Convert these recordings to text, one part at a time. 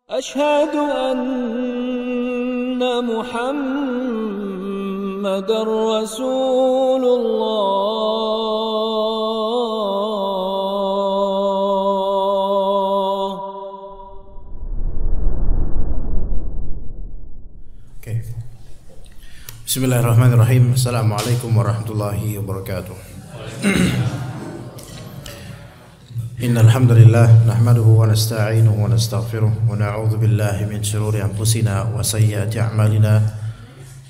أشهد أن محمد رسول الله. Bismillahirrahmanirrahim. Assalamualaikum warahmatullahi wabarakatuh. Innal hamdalillah nahmaduhu wa nasta'inuhu wa nastaghfiruh wa na'udzu billahi min shururi anfusina wa sayyiati a'malina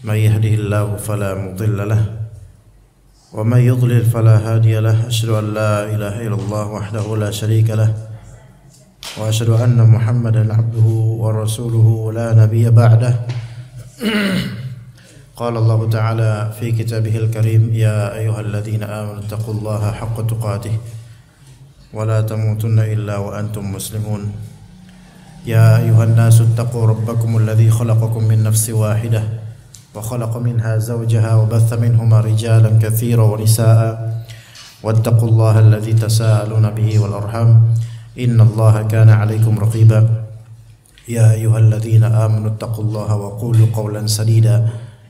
may yahdihillahu fala mudilla lahu wa may yudlil fala hadiya lahu. Asyhadu an la ilaha illallah wahdahu la syarika lahu wa asyhadu anna Muhammadan 'abduhu wa rasuluhu la nabiyya ba'dahu. Qala Allah Ta'ala fi kitabihil karim, ya ayyuhalladzina amanu taqullaha haqqa tuqatih wa la tamutunna illa wa antum muslimun. Ya ayyuhan nasu taqu rabbakumul ladzi khalaqakum min nafsin wahidah wa khalaqa minha zawjaha wa batha minhuma rijalan katsiran wa nisaa'a wattaqullaha alladzi tasaaluna bihi wal arham innallaha kana 'alaikum raqiba. Ya ayyuhalladzina amanu taqullaha wa qulu qawlan sadida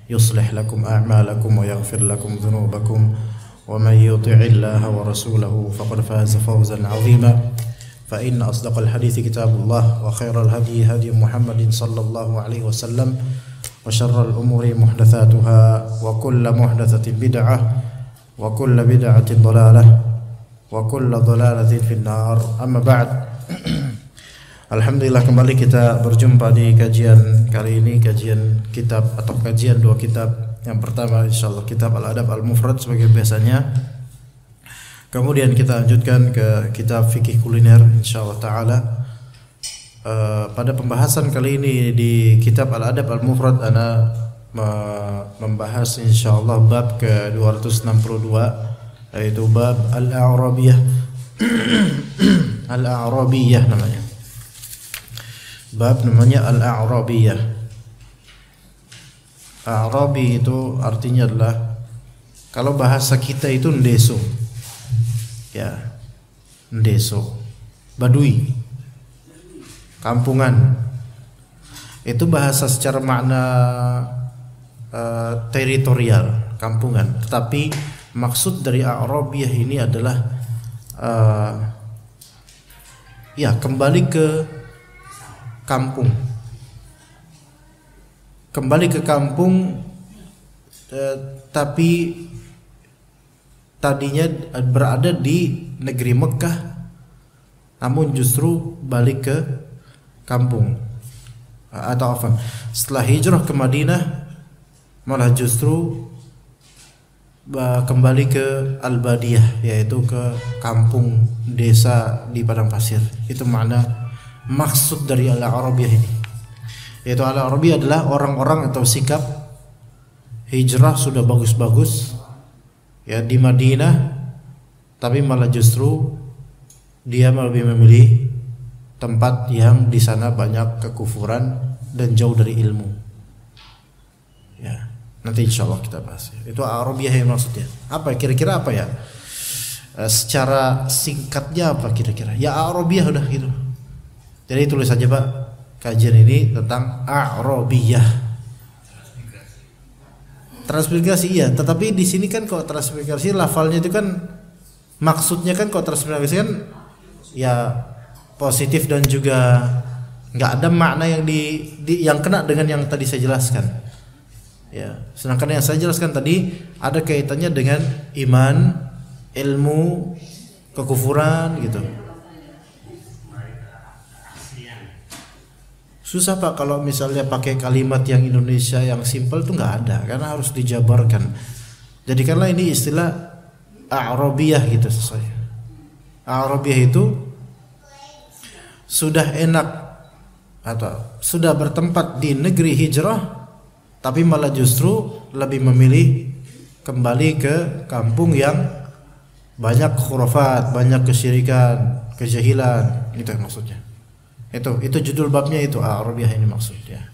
yuslih lakum a'malakum wa yaghfir lakum dhunubakum wa man yuti'illaha wa rasulahu faqad faza fawzan 'azima. Fa inna asdaqal hadithi kitabullah wa khairal hadi hadi Muhammadin sallallahu alaihi wasallam wa syarral umuri muhdatsatuha wa kullu muhdatsatin bid'ah wa kullu bid'atin dhalalah wa kullu dhalalatin finnar. Amma ba'd. Alhamdulillah, kembali kita berjumpa di kajian kali ini, kajian kitab atau kajian dua kitab. Yang pertama insyaallah kitab Al-Adab Al-Mufrad sebagai biasanya. Kemudian kita lanjutkan ke kitab fikih kuliner insyaallah taala. Pada pembahasan kali ini di kitab Al-Adab Al-Mufrad ana membahas insyaallah bab ke 262, yaitu bab Al-A'rabiyah. Al-A'rabiyah namanya. Bab namanya Al-A'rabiyah. A'rabi itu artinya adalah, kalau bahasa kita itu ndeso. Ya, ndeso, badui, kampungan. Itu bahasa secara makna teritorial, kampungan. Tetapi maksud dari A'rabiyah ini adalah ya kembali ke kampung. Kembali ke kampung, tapi tadinya berada di negeri Mekah, namun justru balik ke kampung. Atau apa? Setelah hijrah ke Madinah, malah justru kembali ke Al-Badiyah, yaitu ke kampung desa di padang pasir. Itu makna maksud dari Al-A'rabiyah ini. Yaitu Al-A'rabiyah adalah orang-orang atau sikap hijrah sudah bagus-bagus ya di Madinah, tapi malah justru dia lebih memilih tempat yang di sana banyak kekufuran dan jauh dari ilmu. Ya, nanti insyaallah kita bahas. Itu A'rabiyah yang maksudnya. Apa kira-kira apa ya? Secara singkatnya apa kira-kira? Ya A'rabiyah udah gitu. Jadi tulis saja Pak, kajian ini tentang A'rabiyah. Transmigrasi iya, tetapi di sini kan kalau transmigrasi lafalnya itu kan maksudnya kan kalau transmigrasi kan ya positif dan juga nggak ada makna yang yang kena dengan yang tadi saya jelaskan. Ya, sedangkan yang saya jelaskan tadi ada kaitannya dengan iman, ilmu, kekufuran gitu. Susah Pak kalau misalnya pakai kalimat yang Indonesia yang simpel tuh nggak ada, karena harus dijabarkan. Jadikanlah ini istilah A'rabiyah gitu sesuai. A'rabiyah itu sudah enak atau sudah bertempat di negeri hijrah, tapi malah justru lebih memilih kembali ke kampung yang banyak khurafat, banyak kesyirikan, kejahilan, itu maksudnya. Itu judul babnya, itu A'rabiyah ini maksudnya.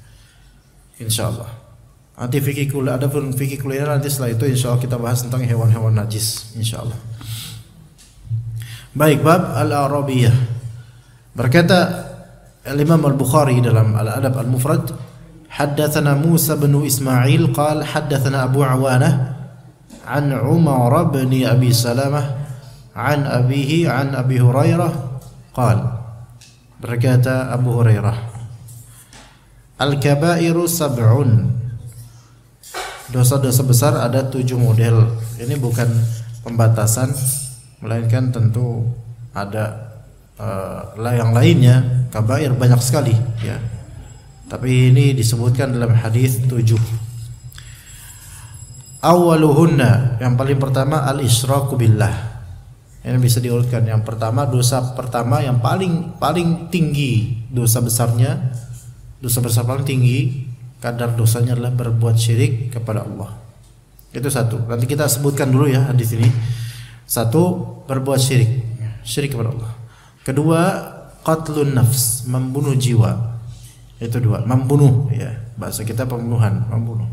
Insyaallah. Nanti fikih kuliner, ada pun fikih kuliner nanti setelah itu insyaallah kita bahas tentang hewan-hewan najis insyaallah. Baik, bab Al-A'rabiyah. Berkata Al-Imam Al-Bukhari dalam Al-Adab Al-Mufrad, haddatsana Musa bin Ismail qala haddatsana Abu Awanah an Umar bin Abi Salamah an abihi an Abi Hurairah qala, berkata Abu Hurairah, al-kabairu sab'un, dosa-dosa besar ada 7 model. Ini bukan pembatasan, melainkan tentu ada yang lainnya. Kabair banyak sekali ya, tapi ini disebutkan dalam hadis 7. Awaluhunna, yang paling pertama al-isyraku billah. Ini bisa diurutkan. Yang pertama, dosa pertama yang paling tinggi dosa besarnya, dosa besar paling tinggi kadar dosanya adalah berbuat syirik kepada Allah. Itu satu. Nanti kita sebutkan dulu ya hadis ini. Satu, berbuat syirik kepada Allah. Kedua, qatlun nafs, membunuh jiwa. Itu 2, membunuh ya. Bahasa kita pembunuhan, membunuh.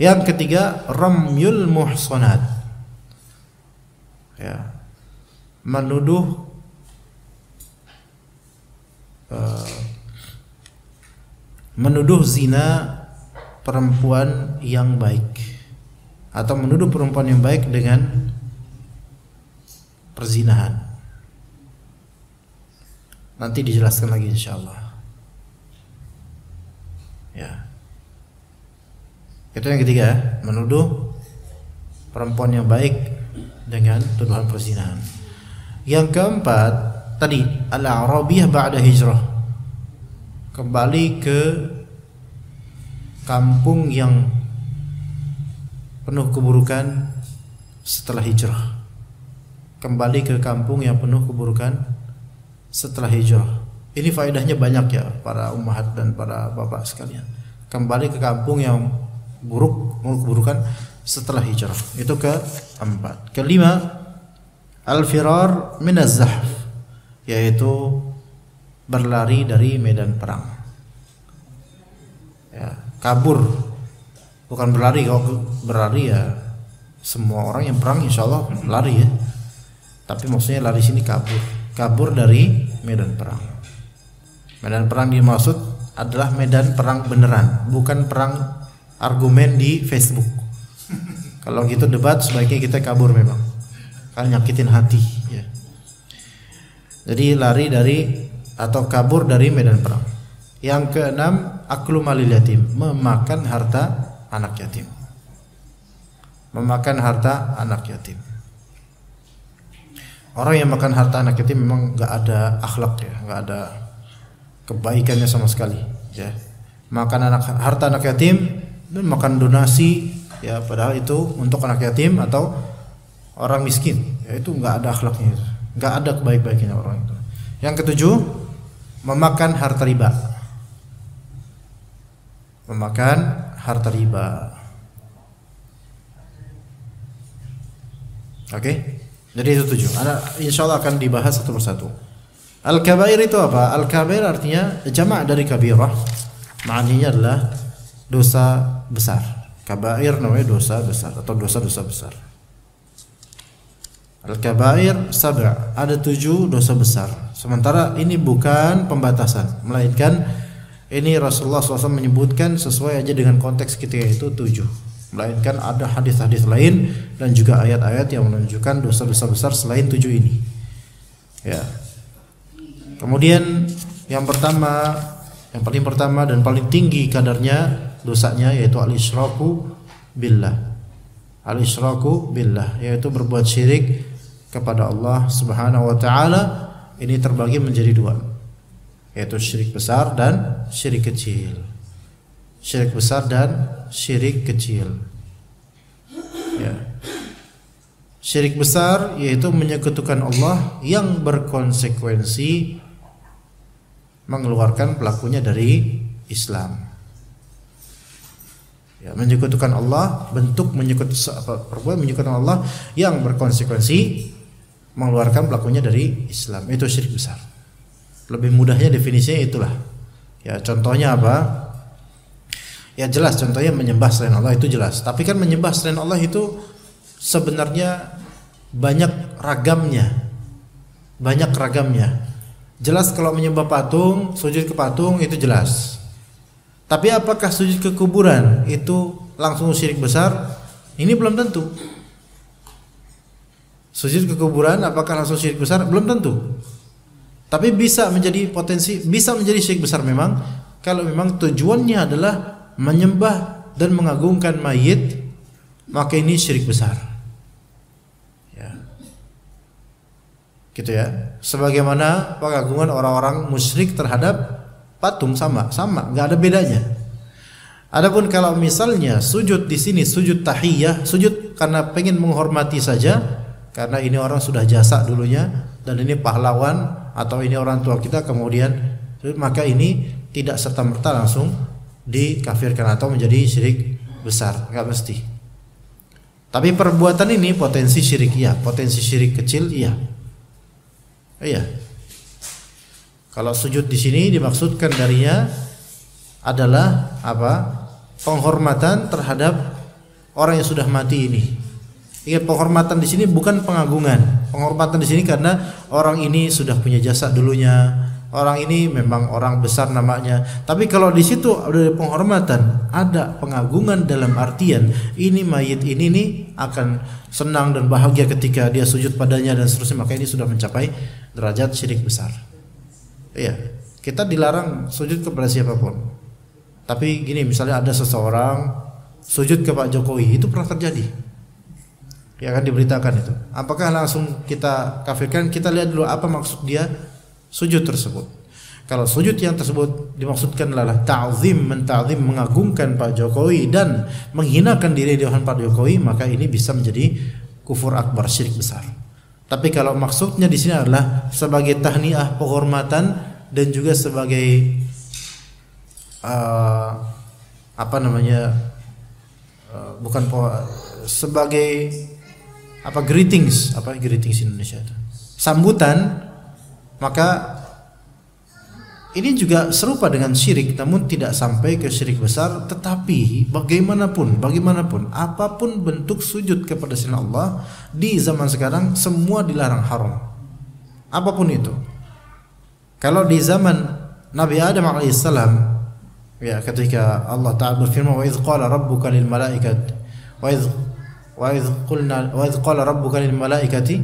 Yang ketiga, ramyul muhsanat. Ya. Menuduh zina perempuan yang baik, atau menuduh perempuan yang baik dengan perzinahan. Nanti dijelaskan lagi insyaallah. Ya. Itu yang ketiga, menuduh perempuan yang baik dengan tuduhan perzinahan. Yang keempat tadi al-Arabiyah ba'da hijrah, kembali ke kampung yang penuh keburukan setelah hijrah. Kembali ke kampung yang penuh keburukan setelah hijrah. Ini faedahnya banyak ya para ummahat dan para bapak sekalian. Kembali ke kampung yang buruk, keburukan setelah hijrah. Itu keempat. Kelima, al-firar min az-zahf, yaitu berlari dari medan perang. Ya, kabur. Bukan berlari. Kalau berlari ya semua orang yang perang insyaallah lari ya. Tapi maksudnya lari sini kabur. Kabur dari medan perang. Medan perang dimaksud adalah medan perang beneran, bukan perang argumen di Facebook. Kalau gitu debat sebaiknya kita kabur memang, kan nyakitin hati ya. Jadi lari dari atau kabur dari medan perang. Yang keenam, aklu malil yatim, memakan harta anak yatim. Memakan harta anak yatim. Orang yang makan harta anak yatim memang nggak ada akhlak ya, nggak ada kebaikannya sama sekali ya. Makan harta anak yatim dan makan donasi ya, padahal itu untuk anak yatim atau orang miskin ya, itu nggak ada akhlaknya, nggak ada kebaik-baiknya orang itu. Yang ketujuh, memakan harta riba. Memakan harta riba. Oke? Jadi itu 7. Insyaallah akan dibahas satu persatu. Al-kabair itu apa? Al-kabair artinya jamak dari kabirah. Maknanya adalah dosa besar. Kabair namanya dosa besar atau dosa-dosa besar. Al-kabair sab'a, ada 7 dosa besar. Sementara ini bukan pembatasan, melainkan ini Rasulullah SAW menyebutkan sesuai aja dengan konteks kita, yaitu 7. Melainkan ada hadis-hadis lain dan juga ayat-ayat yang menunjukkan dosa-dosa besar selain 7 ini. Ya. Kemudian yang paling pertama dan paling tinggi kadarnya dosanya yaitu al-isyraku billah. Al-isyraku billah, yaitu berbuat syirik kepada Allah Subhanahu wa taala. Ini terbagi menjadi 2, yaitu syirik besar dan syirik kecil. Syirik besar dan syirik kecil. Ya. Syirik besar yaitu menyekutukan Allah yang berkonsekuensi mengeluarkan pelakunya dari Islam. Ya, menyekutukan Allah, bentuk menyekutukan Allah yang berkonsekuensi mengeluarkan pelakunya dari Islam. Itu syirik besar. Lebih mudahnya definisinya itulah. Ya, contohnya apa? Ya jelas, contohnya menyembah selain Allah itu jelas. Tapi kan menyembah selain Allah itu sebenarnya banyak ragamnya. Jelas kalau menyembah patung, sujud ke patung itu jelas. Tapi apakah sujud ke kuburan itu langsung syirik besar? Ini belum tentu. Sujud ke kuburan apakah langsung syirik besar? Belum tentu. Tapi bisa menjadi syirik besar memang kalau memang tujuannya adalah menyembah dan mengagungkan mayit, maka ini syirik besar. Ya. Gitu ya. Sebagaimana pengagungan orang-orang musyrik terhadap patung sama, enggak ada bedanya. Adapun kalau misalnya sujud di sini sujud tahiyah, sujud karena pengen menghormati saja, karena ini orang sudah jasa dulunya dan ini pahlawan atau ini orang tua kita kemudian, maka ini tidak serta-merta langsung dikafirkan atau menjadi syirik besar, enggak mesti. Tapi perbuatan ini potensi syirik iya, potensi syirik kecil iya. Iya. Kalau sujud di sini dimaksudkan darinya adalah apa? Penghormatan terhadap orang yang sudah mati ini. Ingat, penghormatan di sini bukan pengagungan. Penghormatan di sini karena orang ini sudah punya jasa dulunya. Orang ini memang orang besar namanya. Tapi kalau di situ ada penghormatan, ada pengagungan dalam artian ini mayit ini nih akan senang dan bahagia ketika dia sujud padanya dan seterusnya, maka ini sudah mencapai derajat syirik besar. Iya, kita dilarang sujud kepada siapapun. Tapi gini, misalnya ada seseorang sujud ke Pak Jokowi, itu pernah terjadi. Ya kan, diberitakan itu. Apakah langsung kita kafirkan? Kita lihat dulu apa maksud dia sujud tersebut. Kalau sujud yang tersebut dimaksudkan adalah ta'zim, menta'zim, mengagungkan Pak Jokowi dan menghinakan diri di hadapan Pak Jokowi, maka ini bisa menjadi kufur akbar, syirik besar. Tapi kalau maksudnya di sini adalah sebagai tahniah, penghormatan dan juga sebagai sebagai greetings Indonesia itu, sambutan, maka ini juga serupa dengan syirik, namun tidak sampai ke syirik besar. Tetapi bagaimanapun apapun bentuk sujud kepada selain Allah di zaman sekarang semua dilarang, haram, apapun itu. Kalau di zaman Nabi Adam alaihissalam, ya, ketika Allah Ta'ala berfirman, wa idh qala rabbuka lil malaikati wa idh qala rabbuka lil malaikati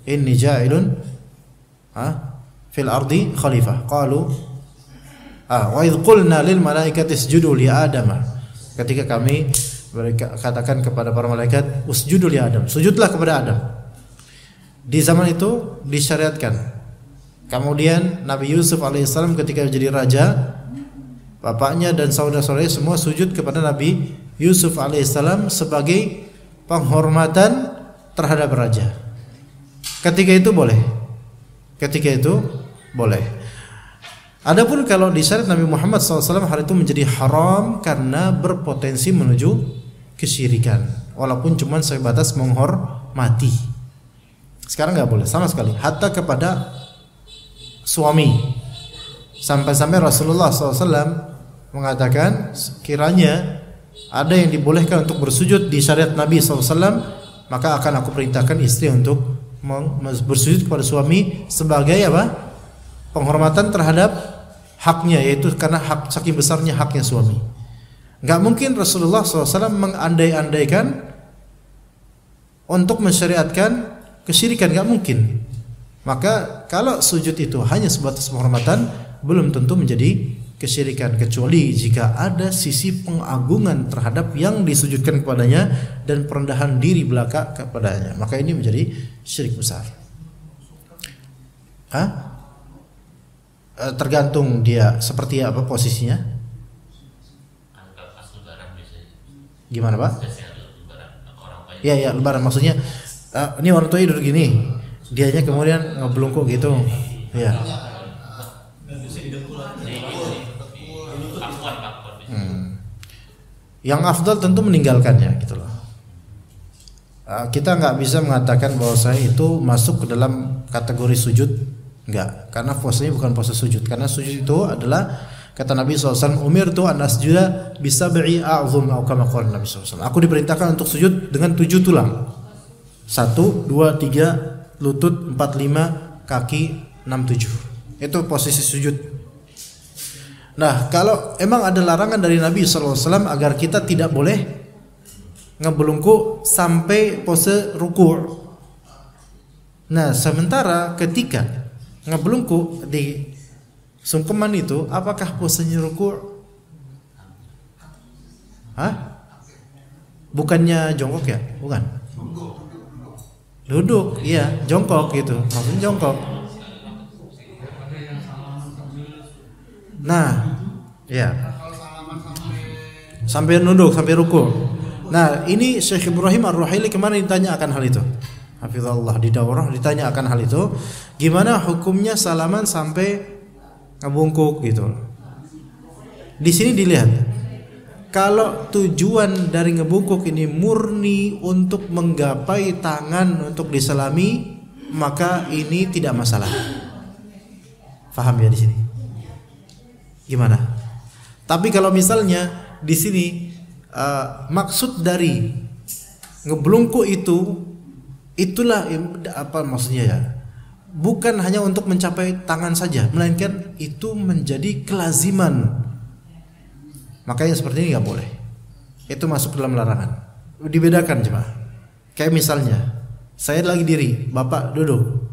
inni ja'ilun fil ardi khalifah qalu wa idh qulna lil malaikati isjudu li Adam, ketika kami katakan kepada para malaikat usjudu li Adam, sujudlah kepada Adam. Di zaman itu disyariatkan. Kemudian Nabi Yusuf alaihissalam ketika menjadi raja, bapaknya dan saudara-saudaranya semua sujud kepada Nabi Yusuf alaihissalam sebagai penghormatan terhadap raja. Ketika itu boleh. Adapun kalau di syariat Nabi Muhammad SAW, hal itu menjadi haram karena berpotensi menuju kesyirikan, walaupun cuma sebatas menghormati. Sekarang nggak boleh sama sekali, hatta kepada suami. Sampai-sampai Rasulullah SAW mengatakan, kiranya ada yang dibolehkan untuk bersujud di syariat Nabi SAW, maka akan aku perintahkan istri untuk bersujud kepada suami sebagai apa? Penghormatan terhadap haknya, yaitu karena hak, saking besarnya haknya suami. Gak mungkin Rasulullah SAW mengandai-andaikan untuk mensyariatkan kesyirikan, gak mungkin. Maka kalau sujud itu hanya sebatas penghormatan, belum tentu menjadi kesyirikan, kecuali jika ada sisi pengagungan terhadap yang disujudkan kepadanya dan perendahan diri belaka kepadanya, maka ini menjadi syirik besar. Tergantung dia seperti apa posisinya. Gimana Pak? Ya, lebaran maksudnya ini orang tua duduk gini, dianya kemudian ngebelungkuk gitu, ya. Yang afdal tentu meninggalkannya, gitu loh. Kita nggak bisa mengatakan bahwa saya itu masuk ke dalam kategori sujud, nggak, karena posenya bukan pose sujud. Karena sujud itu adalah, kata Nabi SAW, umirtu an asjuda bisab'i a'zum, atau kama qala Nabi SAW. Aku diperintahkan untuk sujud dengan 7 tulang. 1, 2, 3 lutut, 4, 5 kaki, 6, 7. Itu posisi sujud. Nah, kalau emang ada larangan dari Nabi SAW agar kita tidak boleh ngebelunggu sampai pose ruku'. Nah, sementara ketika ngebelunggu di sungkeman itu, apakah posenya ruku'? Bukannya jongkok ya? Bukan. Duduk, iya, jongkok gitu. Maksudnya jongkok. Nah, ya. Sampai nunduk, sampai ruku'. Nah, ini Syekh Ibrahim Ar-Ruhaili kemarin ditanya akan hal itu. Hafizallah, di daurah ditanya akan hal itu. Gimana hukumnya salaman sampai ngebungkuk gitu. Di sini dilihat, kalau tujuan dari ngebungkuk ini murni untuk menggapai tangan untuk diselami, maka ini tidak masalah. Faham ya di sini? Gimana? Tapi kalau misalnya di sini maksud dari ngebelungkuk itulah apa maksudnya ya? Bukan hanya untuk mencapai tangan saja, melainkan itu menjadi kelaziman. Makanya seperti ini nggak boleh. Itu masuk dalam larangan. Dibedakan jemaah. Kayak misalnya, saya lagi diri, bapak duduk,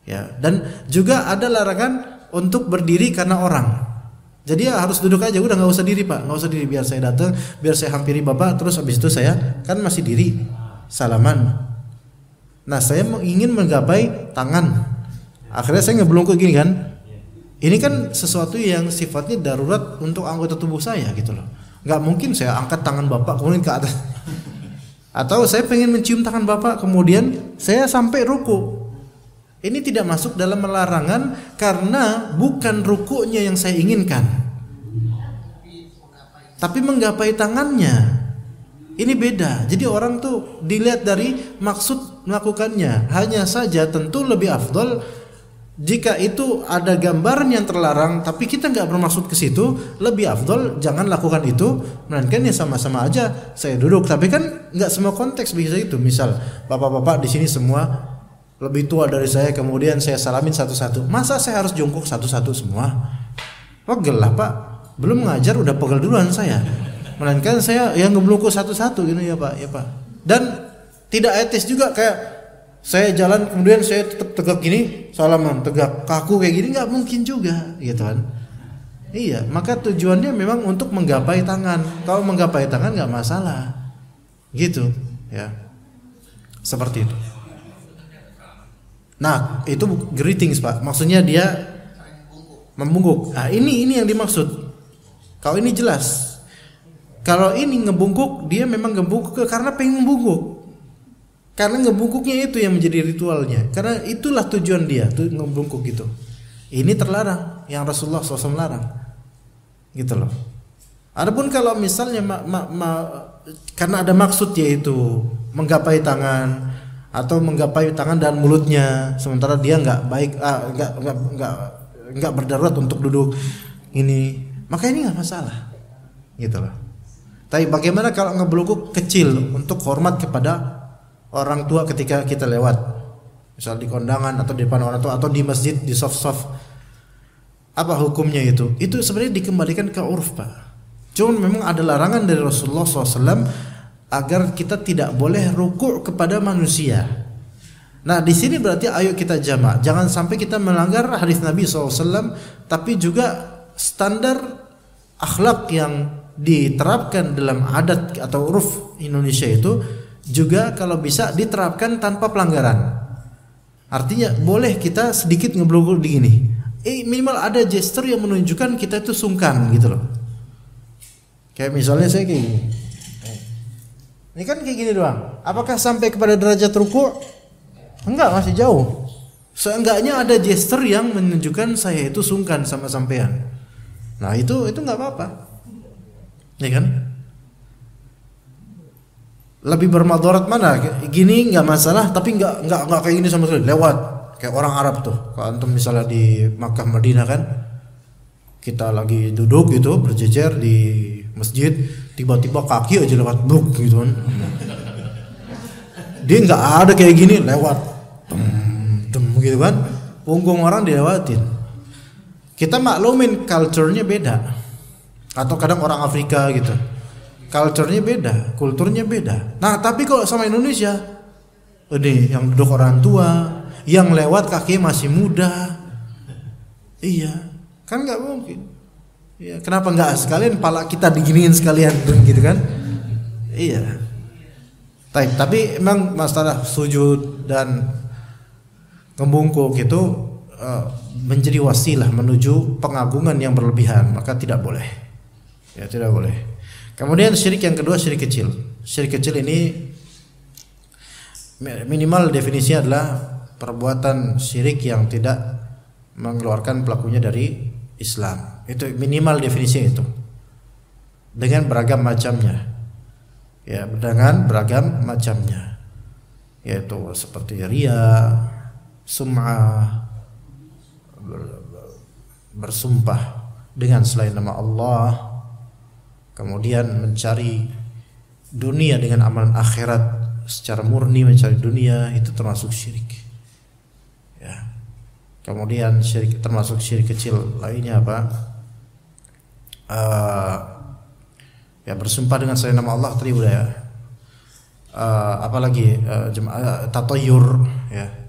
ya. Dan juga ada larangan untuk berdiri karena orang. Jadi ya harus duduk aja, udah nggak usah diri pak, nggak usah diri, biar saya datang, biar saya hampiri bapak, terus habis itu saya kan masih diri, salaman. Nah saya ingin menggapai tangan, akhirnya saya ngebelungkuk gini kan. Ini kan sesuatu yang sifatnya darurat untuk anggota tubuh saya gitu loh. Nggak mungkin saya angkat tangan bapak kemudian ke atas. Atau saya pengen mencium tangan bapak kemudian saya sampai ruku. Ini tidak masuk dalam larangan karena bukan rukuknya yang saya inginkan, tapi menggapai tangannya. Ini beda. Jadi orang tuh dilihat dari maksud melakukannya. Hanya saja tentu lebih afdol jika itu ada gambaran yang terlarang, tapi kita nggak bermaksud ke situ, lebih afdol jangan lakukan itu. Melainkan ya sama-sama aja saya duduk. Tapi kan nggak semua konteks bisa itu. Misal bapak-bapak di sini semua lebih tua dari saya, kemudian saya salamin satu-satu. Masa saya harus jongkok satu-satu semua? Pegel lah pak. Belum ngajar udah pegel duluan saya. Melainkan saya yang ngebelungkuk satu-satu gini ya pak, ya pak. Dan tidak etis juga kayak saya jalan kemudian saya tetap tegak gini, salaman tegak, kaku kayak gini, nggak mungkin juga, gitu kan? Iya, maka tujuannya memang untuk menggapai tangan. Kalau menggapai tangan nggak masalah, gitu, ya. Seperti itu. Nah, itu greetings pak. Maksudnya dia membungkuk. Nah, ini yang dimaksud. Kalau ini jelas. Kalau ini ngebungkuk, dia memang ngebungkuk karena pengen membungkuk. Karena ngebungkuknya itu yang menjadi ritualnya. Karena itulah tujuan dia, tuh ngebungkuk gitu. Ini terlarang, yang Rasulullah SAW larang. Gitu loh. Adapun kalau misalnya karena ada maksud yaitu menggapai tangan atau menggapai tangan dan mulutnya, sementara dia nggak baik, nggak berdarurat untuk duduk ini, maka ini nggak masalah, gitu loh. Tapi bagaimana kalau ngebelungkuk kecil untuk hormat kepada orang tua ketika kita lewat, misal di kondangan atau di depan orang tua atau di masjid di soft, apa hukumnya itu? Itu sebenarnya dikembalikan ke urf pak. Cuman memang ada larangan dari Rasulullah SAW agar kita tidak boleh rukuk kepada manusia. Nah di sini berarti ayo kita jamak, jangan sampai kita melanggar hadis Nabi SAW, tapi juga standar akhlak yang diterapkan dalam adat atau uruf Indonesia itu juga kalau bisa diterapkan tanpa pelanggaran. Artinya boleh kita sedikit ngebelungkuk di gini, minimal ada gestur yang menunjukkan kita itu sungkan gitu loh. Kayak misalnya saya kayak gini. Ini kan kayak gini doang. Apakah sampai kepada derajat ruku'? Enggak, masih jauh. Seenggaknya ada gestur yang menunjukkan saya itu sungkan sama sampean. Nah itu nggak apa-apa, ya kan? Lebih bermadarat mana? Gini nggak masalah, tapi nggak kayak gini sama sekali. Lewat kayak orang Arab tuh. Kalau antum misalnya di Makkah Madinah kan, kita lagi duduk gitu berjejer di masjid, tiba-tiba kaki aja lewat bluk gitu kan. Dia nggak ada kayak gini lewat, gitu kan. Punggung orang dilewatin. Kita maklumin culture-nya beda. Atau kadang orang Afrika gitu. Culture-nya beda, kulturnya beda. Nah, tapi kalau sama Indonesia, ini yang duduk orang tua, yang lewat kakinya masih muda. Iya, kan nggak mungkin. Iya, kenapa nggak sekalian pala kita diginiin sekalian gitu kan? Iya. Tapi emang masalah sujud dan ngebungkuk itu menjadi wasilah menuju pengagungan yang berlebihan, maka tidak boleh. Ya, tidak boleh. Kemudian syirik yang kedua, syirik kecil. Syirik kecil ini minimal definisinya adalah perbuatan syirik yang tidak mengeluarkan pelakunya dari Islam. Itu minimal definisinya itu. Dengan beragam macamnya. Ya, dengan beragam macamnya. Yaitu seperti riya, sum'ah, bersumpah dengan selain nama Allah, kemudian mencari dunia dengan amalan akhirat secara murni, mencari dunia, itu termasuk syirik. Ya. Kemudian syirik termasuk syirik kecil lainnya apa? Ya, bersumpah dengan selain nama Allah tadi udah ya. Apalagi tatayur ya.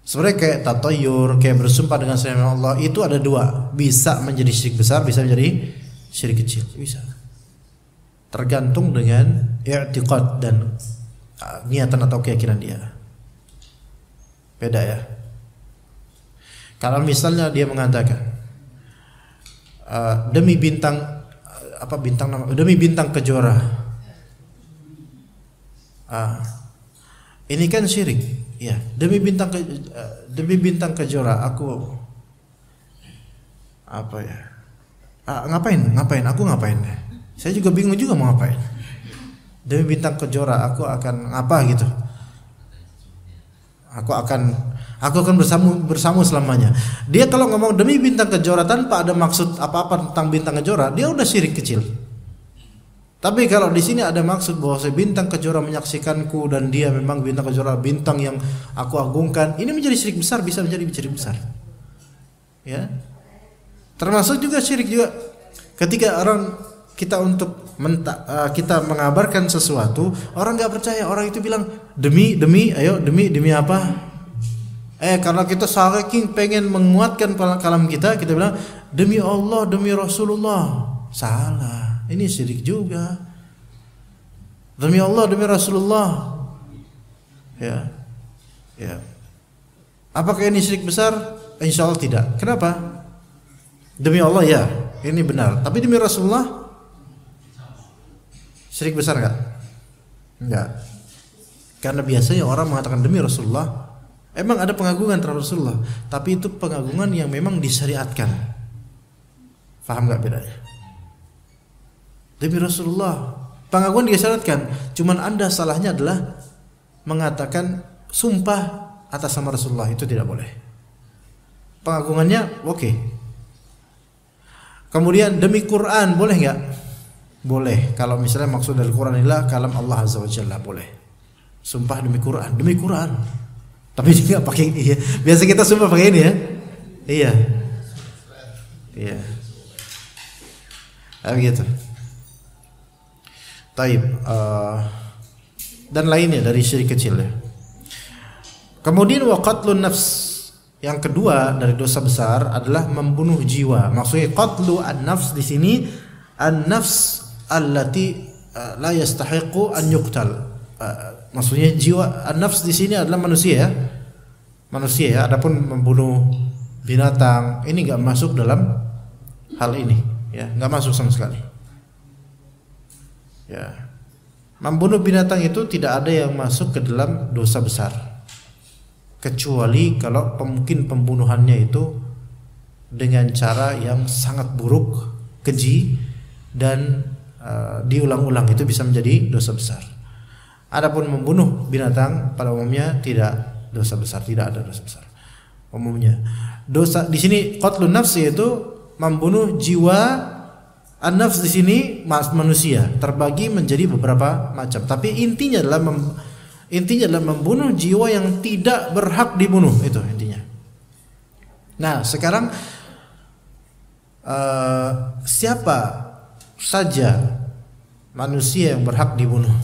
Sebenarnya kayak tatayur, kayak bersumpah dengan selain nama Allah itu ada dua, bisa menjadi syirik besar, bisa menjadi syirik kecil, bisa. Tergantung dengan i'tiqad dan niatan atau keyakinan dia. Beda ya. Kalau misalnya dia mengatakan demi bintang demi bintang kejora, ini kan syirik. Ya, demi bintang kejora aku apa ya? Ngapain? Aku ngapain? Saya juga bingung juga mau ngapain. Demi bintang kejora aku akan apa gitu. Aku akan bersama selamanya. Dia kalau ngomong demi bintang kejora tanpa ada maksud apa-apa tentang bintang kejora, dia udah syirik kecil. Tapi kalau di sini ada maksud bahwa bintang kejora menyaksikanku dan dia memang bintang kejora, bintang yang aku agungkan, ini menjadi syirik besar, bisa menjadi syirik besar. Ya. Termasuk juga syirik juga ketika kita kita mengabarkan sesuatu, orang nggak percaya, orang itu bilang demi apa? Karena kita saking pengen menguatkan kalam kita bilang demi Allah, demi Rasulullah. Salah. Ini syirik juga. Demi Allah, demi Rasulullah. Ya. Ya. Apakah ini syirik besar? Insya Allah tidak. Kenapa? Demi Allah ya, ini benar. Tapi demi Rasulullah syirik besar enggak? Enggak. Karena biasanya orang mengatakan demi Rasulullah, emang ada pengagungan terhadap Rasulullah, tapi itu pengagungan yang memang disyariatkan. Paham enggak bedanya? Demi Rasulullah, pengagungan disyariatkan. Cuman Anda salahnya adalah mengatakan sumpah atas nama Rasulullah, itu tidak boleh. Pengagungannya oke. Kemudian demi Quran boleh enggak? Boleh. Kalau misalnya maksud dari Quran adalah kalam Allah Azza wa Jalla, boleh. Sumpah demi Quran, demi Quran. Tapi juga pakai iya. Biasa kita sumpah pakai ini ya. Iya. Iya. Begitu. Taib. Dan lainnya dari syirik kecil ya. Kemudian wa qatlun nafs. Yang kedua dari dosa besar adalah membunuh jiwa. Maksudnya qatlu an-nafs di sini an-nafs allati la yastahiqu an yuqtal. Maksudnya jiwa an-nafs di sini adalah manusia ya. Manusia ya. Adapun membunuh binatang ini enggak masuk dalam hal ini ya, enggak masuk sama sekali. Ya. Membunuh binatang itu tidak ada yang masuk ke dalam dosa besar. Kecuali kalau mungkin pembunuhannya itu dengan cara yang sangat buruk, keji dan diulang-ulang, itu bisa menjadi dosa besar. Adapun membunuh binatang pada umumnya tidak dosa besar, tidak ada dosa besar. Umumnya dosa di sini qatlun nafs yaitu membunuh jiwa. An-nafs di sini manusia terbagi menjadi beberapa macam, tapi intinya adalah membunuh jiwa yang tidak berhak dibunuh, itu intinya. Nah, sekarang siapa saja manusia yang berhak dibunuh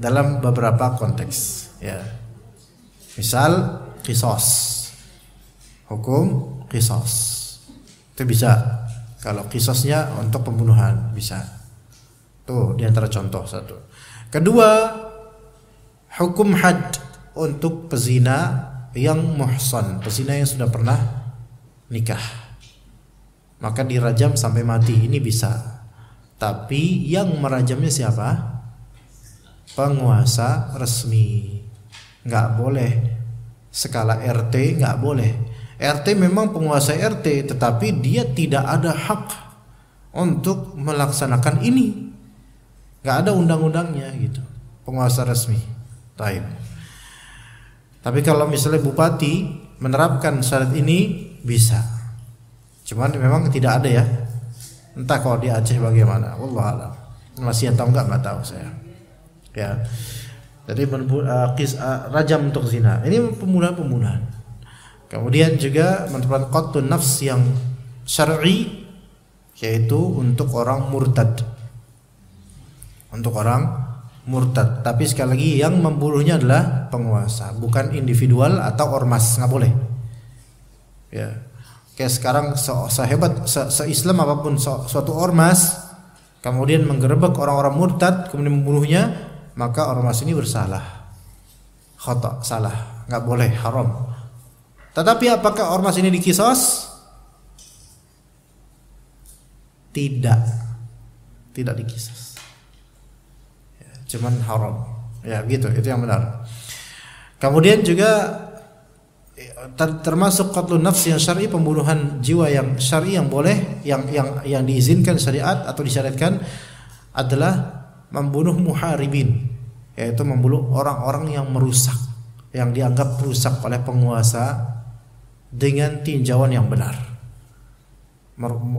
dalam beberapa konteks, ya. Misal qisas, hukum qisas itu bisa. Kalau qisasnya untuk pembunuhan bisa. Tuh di antara contoh satu. Kedua, hukum had untuk pezina yang muhsan, pezina yang sudah pernah nikah, maka dirajam sampai mati. Ini bisa. Tapi yang merajamnya siapa? Penguasa resmi. Nggak boleh skala RT, nggak boleh. RT memang penguasa RT, tetapi dia tidak ada hak untuk melaksanakan ini. Nggak ada undang-undangnya gitu. Penguasa resmi. Taib. Tapi kalau misalnya bupati menerapkan syarat ini bisa. Cuman memang tidak ada ya. Entah kalau di Aceh bagaimana. Wallahualam. Masih atau enggak tahu saya. Ya. Jadi rajam untuk zina. Ini pembunuhan. Kemudian juga menerapkan qatlun nafs yang syar'i, yaitu untuk orang murtad. Untuk orang murtad. Tapi sekali lagi yang membunuhnya adalah penguasa, bukan individual atau ormas, nggak boleh. Ya. Kayak sekarang sehebat se-Islam apapun suatu ormas kemudian menggerebek orang-orang murtad kemudian membunuhnya, maka ormas ini bersalah. Khata, salah, nggak boleh, haram. Tetapi apakah ormas ini dikisos? Tidak dikisos. Ya, cuman haram. Ya gitu, itu yang benar. Kemudian juga termasuk qatlun nafs yang syar'i, pembunuhan jiwa yang syar'i yang boleh, yang diizinkan syariat atau disyariatkan adalah membunuh muharibin, yaitu membunuh orang-orang yang merusak, yang dianggap rusak oleh penguasa dengan tinjauan yang benar.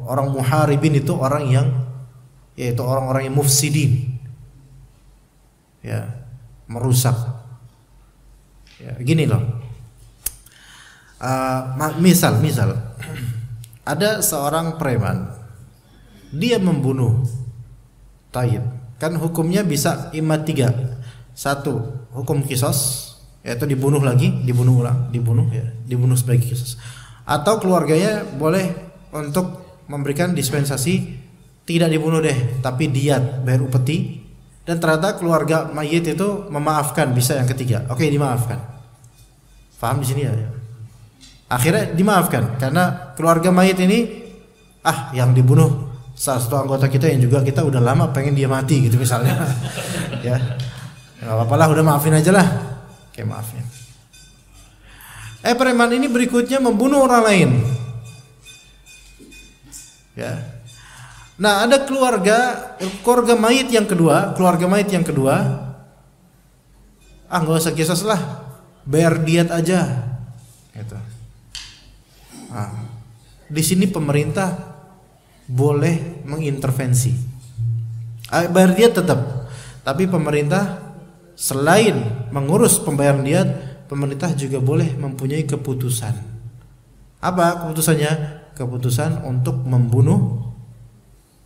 Orang muharibin itu orang yang, yaitu orang-orang yang mufsidin, ya, merusak. Ya, gini loh. Misal ada seorang preman, dia membunuh. Taib. Kan hukumnya bisa imma 3. 1, hukum qisas, yaitu dibunuh sebagai qisas. Atau keluarganya boleh untuk memberikan dispensasi, tidak dibunuh deh, tapi diat, bayar upeti. Dan ternyata keluarga mayit itu memaafkan, bisa yang ketiga. Oke, dimaafkan. Paham di sini ya? Akhirnya dimaafkan karena keluarga mayit ini yang dibunuh salah satu anggota kita yang juga kita udah lama pengen dia mati gitu misalnya. Ya. Enggak apa-apa lah, udah maafin aja lah. Oke, maafin. Preman ini berikutnya membunuh orang lain. Ya. Nah, ada keluarga mayit yang kedua, enggak usah kisah lah, bayar diat aja. Gitu. Di sini pemerintah boleh mengintervensi. Bayar diat tetap, tapi pemerintah selain mengurus pembayaran diat, pemerintah juga boleh mempunyai keputusan. Apa keputusannya? Keputusan untuk membunuh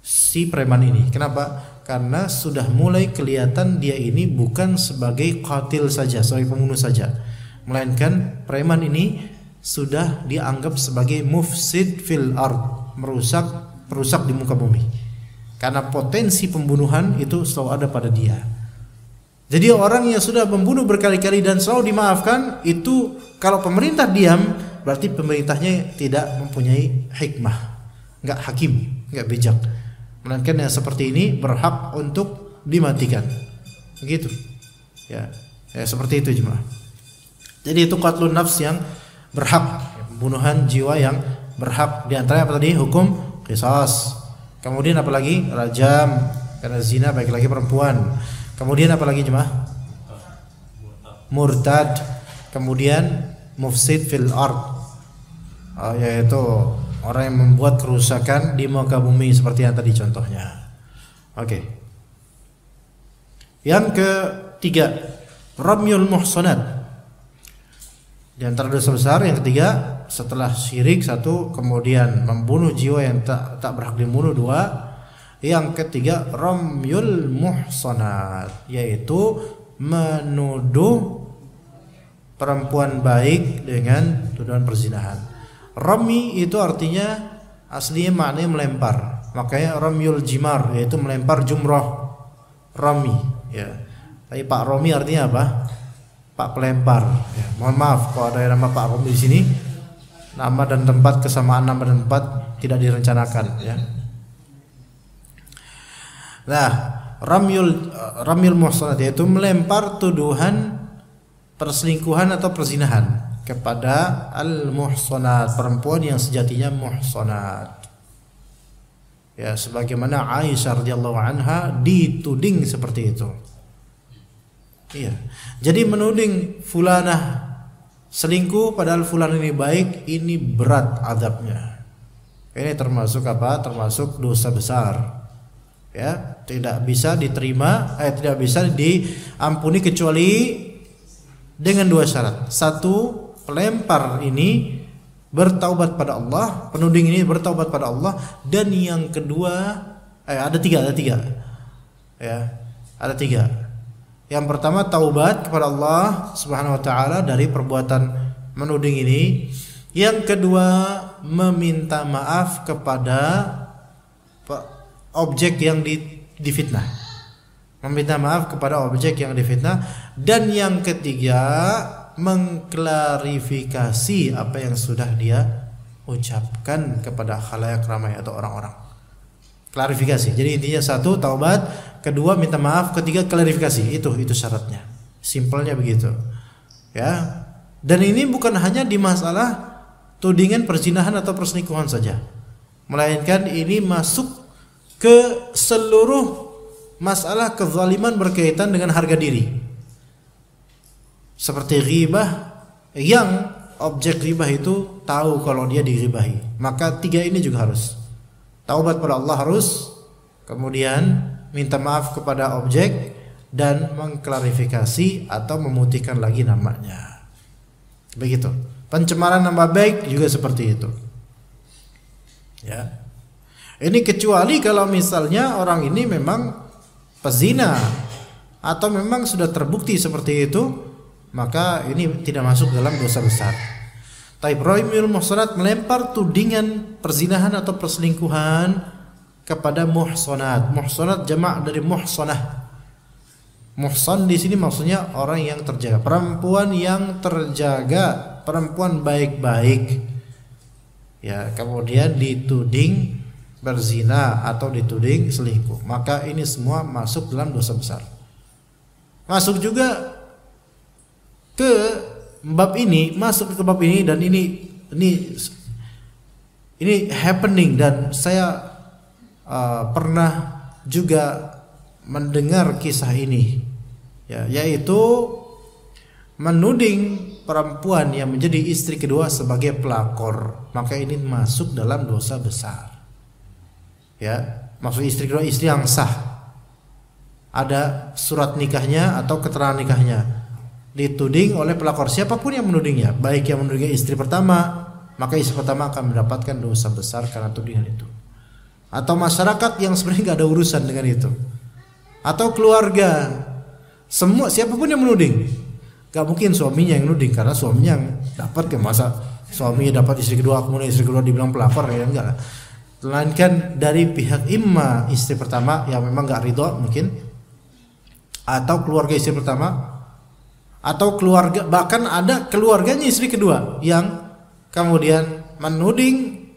si preman ini. Kenapa? Karena sudah mulai kelihatan dia ini bukan sebagai qatil saja, sebagai pembunuh saja, melainkan preman ini sudah dianggap sebagai mufsid fil ard, perusak di muka bumi. Karena potensi pembunuhan itu selalu ada pada dia. Jadi orang yang sudah membunuh berkali-kali dan selalu dimaafkan, itu kalau pemerintah diam, berarti pemerintahnya tidak mempunyai hikmah, enggak hakim, enggak bijak. Melainkan yang seperti ini berhak untuk dimatikan. Begitu. Ya seperti itu jemaah. Jadi itu qatlun nafs yang berhak, pembunuhan jiwa yang berhak. Di antaranya apa tadi? Hukum qisas. Kemudian apa lagi? Rajam karena zina, baik lagi perempuan. Kemudian apa lagi jemaah? Murtad. Kemudian mufsid fil ard, yaitu orang yang membuat kerusakan di muka bumi seperti yang tadi contohnya. Oke. Yang ketiga, ramyul muhsanat. Di antara dosa besar yang ketiga, setelah syirik satu, kemudian membunuh jiwa yang tak berhak dibunuh dua, yang ketiga ramyul muhsanat, yaitu menuduh perempuan baik dengan tuduhan perzinahan. Rami itu artinya aslinya maknanya melempar, makanya ramyul jimar yaitu melempar jumrah rami ya. Tapi Pak Romi artinya apa? Pak pelempar. Ya, mohon maaf kalau ada nama Pak Romi di sini. Nama dan tempat, kesamaan nama dan tempat tidak direncanakan ya. Nah, ramyul muhsanat yaitu melempar tuduhan perselingkuhan atau perzinahan kepada al-muhsanat, perempuan yang sejatinya muhsanat. Ya, sebagaimana Aisyah radhiyallahu anha dituding seperti itu. Iya. Jadi menuding fulanah selingkuh padahal fulan ini baik, ini berat azabnya. Ini termasuk apa? Termasuk dosa besar. Ya, tidak bisa diterima, tidak bisa diampuni kecuali dengan dua syarat. Satu, pelempar ini bertaubat pada Allah, penuding ini bertaubat pada Allah, dan yang kedua ada tiga. Ya, ada tiga. Yang pertama taubat kepada Allah Subhanahu wa taala dari perbuatan menuding ini. Yang kedua meminta maaf kepada objek yang difitnah. Meminta maaf kepada objek yang difitnah, dan yang ketiga mengklarifikasi apa yang sudah dia ucapkan kepada khalayak ramai atau orang-orang. Klarifikasi. Jadi intinya satu taubat, kedua minta maaf, ketiga klarifikasi. Itu syaratnya. Simpelnya begitu. Ya. Dan ini bukan hanya di masalah tudingan perzinahan atau perselingkuhan saja, melainkan ini masuk ke seluruh masalah kezaliman berkaitan dengan harga diri. Seperti ghibah, yang objek ghibah itu tahu kalau dia dighibahi. Maka tiga ini juga harus. Taubat pada Allah harus, kemudian minta maaf kepada objek, dan mengklarifikasi atau memutihkan lagi namanya. Begitu. Pencemaran nama baik juga seperti itu. Ya. Ini kecuali kalau misalnya orang ini memang pezina atau memang sudah terbukti seperti itu, maka ini tidak masuk dalam dosa besar. Taib ramyul muhsanat melempar tudingan perzinahan atau perselingkuhan kepada muhsanat. Muhsanat jamak dari muhsanah. Muhsan di sini maksudnya orang yang terjaga, perempuan yang terjaga, perempuan baik-baik. Ya, kemudian dituding berzina atau dituding selingkuh, maka ini semua masuk dalam dosa besar. Masuk juga ke bab ini, masuk ke bab ini, dan ini happening, dan saya pernah juga mendengar kisah ini, ya, yaitu menuding perempuan yang menjadi istri kedua sebagai pelakor, maka ini masuk dalam dosa besar. Ya, maksud istri kedua istri yang sah, ada surat nikahnya atau keterangan nikahnya, dituding oleh pelakor, siapapun yang menudingnya, baik yang menudingnya istri pertama, maka istri pertama akan mendapatkan dosa besar karena tudingan itu. Atau masyarakat yang sebenarnya nggak ada urusan dengan itu, atau keluarga, semua siapapun yang menuding. Gak mungkin suaminya yang menuding, karena suaminya yang dapat, ke masa suaminya dapat istri kedua, kemudian istri kedua dibilang pelakor, ya enggak. Melainkan dari pihak imma istri pertama yang memang nggak ridho mungkin, atau keluarga istri pertama, atau keluarga, bahkan ada keluarganya istri kedua yang kemudian menuding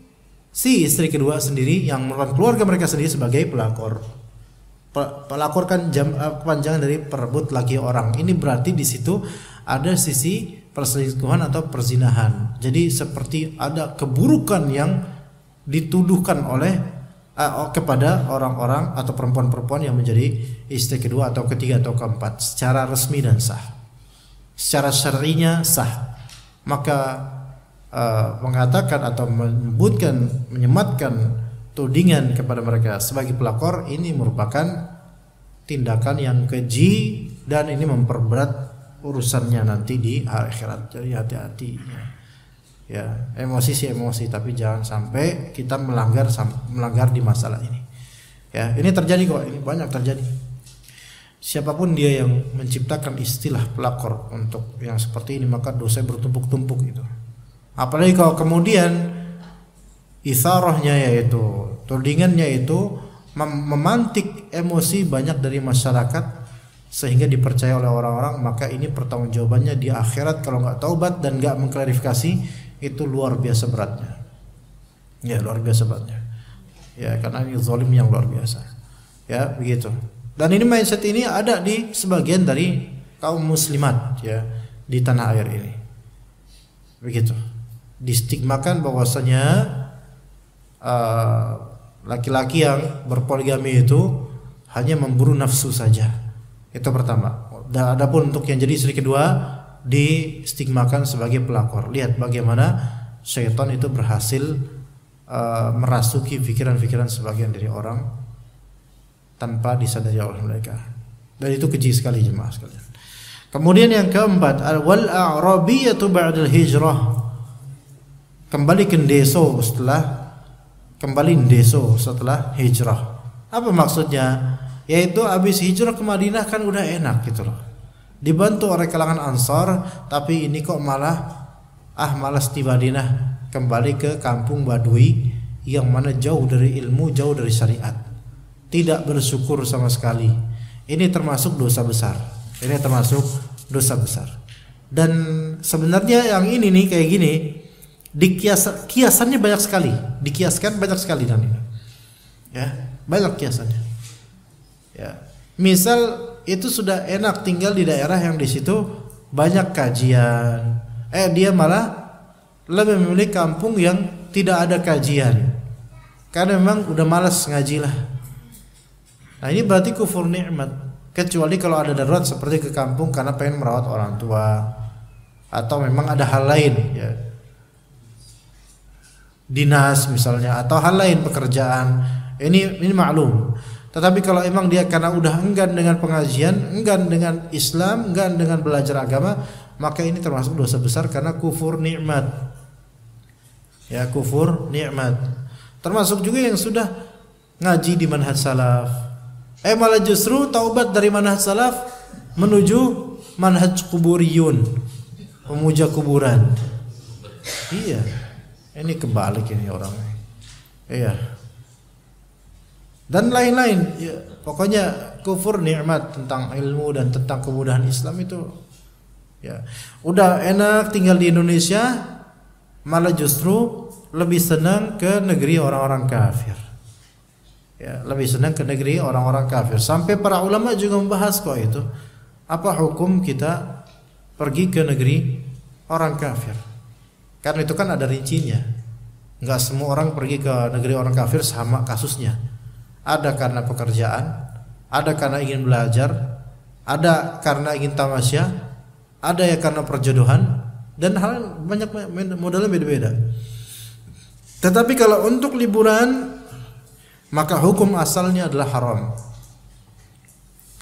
si istri kedua sendiri yang merupakan keluarga mereka sendiri sebagai pelakor. Pelakor kan kepanjangan dari perebut laki orang. Ini berarti di situ ada sisi perselingkuhan atau perzinahan. Jadi seperti ada keburukan yang dituduhkan oleh kepada orang-orang atau perempuan-perempuan yang menjadi istri kedua atau ketiga atau keempat secara resmi dan sah. Secara syar'inya sah. Maka mengatakan atau menyematkan tudingan kepada mereka sebagai pelakor ini merupakan tindakan yang keji, dan ini memperberat urusannya nanti di akhirat. Jadi hati-hati. Ya, emosi sih emosi, tapi jangan sampai kita melanggar di masalah ini. Ya, ini terjadi kok, ini banyak terjadi. Siapapun dia yang menciptakan istilah pelakor untuk yang seperti ini, maka dosa bertumpuk-tumpuk itu. Apalagi kalau kemudian isarahnya, yaitu tudingannya itu memantik emosi banyak dari masyarakat sehingga dipercaya oleh orang-orang, maka ini pertanggungjawabannya di akhirat kalau nggak taubat dan nggak mengklarifikasi, itu luar biasa beratnya. Ya, luar biasa beratnya. Ya, karena ini zalim yang luar biasa. Ya, begitu. Dan ini mindset ini ada di sebagian dari kaum muslimat ya di tanah air ini. Begitu. Distigmakan bahwasanya laki-laki yang berpoligami itu hanya memburu nafsu saja. Itu pertama. Dan adapun untuk yang jadi istri kedua distigmakan sebagai pelakor. Lihat bagaimana syaitan itu berhasil merasuki pikiran-pikiran sebagian dari orang tanpa disadari oleh mereka. Dan itu keji sekali jemaah sekalian. Kemudian yang keempat, wal a'rabiyatu ba'dal hijrah. Kembali deso setelah hijrah. Apa maksudnya? Yaitu habis hijrah ke Madinah kan udah enak gitu loh. Dibantu oleh kalangan Ansar, tapi ini kok malas di Madinah, kembali ke kampung Badui yang mana jauh dari ilmu, jauh dari syariat. Tidak bersyukur sama sekali. Ini termasuk dosa besar. Dan sebenarnya yang ini nih kayak gini, kiasannya banyak sekali. Dikiaskan banyak sekali dan ini. Ya, banyak kiasannya. Ya. Misal itu sudah enak tinggal di daerah yang di situ banyak kajian. Dia malah lebih memilih kampung yang tidak ada kajian. Karena memang udah malas ngaji lah. Nah, ini berarti kufur nikmat. Kecuali kalau ada darurat seperti ke kampung karena pengen merawat orang tua, atau memang ada hal lain ya, dinas misalnya, atau hal lain pekerjaan. Ini maklum. Tetapi kalau emang dia karena udah enggan dengan pengajian, enggan dengan Islam, enggan dengan belajar agama, maka ini termasuk dosa besar karena kufur nikmat. Ya, kufur nikmat. Termasuk juga yang sudah ngaji di manhaj salaf, malah justru taubat dari manhaj salaf menuju manhaj kuburiyun, pemuja kuburan. Iya, ini kebalik ini orangnya. Iya. Dan lain-lain. Ya, pokoknya kufur nikmat tentang ilmu dan tentang kemudahan Islam itu. Ya, udah enak tinggal di Indonesia, malah justru lebih senang ke negeri orang-orang kafir. Ya, lebih senang ke negeri orang-orang kafir. Sampai para ulama juga membahas kok itu. Apa hukum kita pergi ke negeri orang kafir? Karena itu kan ada rincinya. Enggak semua orang pergi ke negeri orang kafir sama kasusnya. Ada karena pekerjaan, ada karena ingin belajar, ada karena ingin tamasya, ada ya karena perjodohan, dan hal banyak modelnya beda-beda. Tetapi kalau untuk liburan, maka hukum asalnya adalah haram.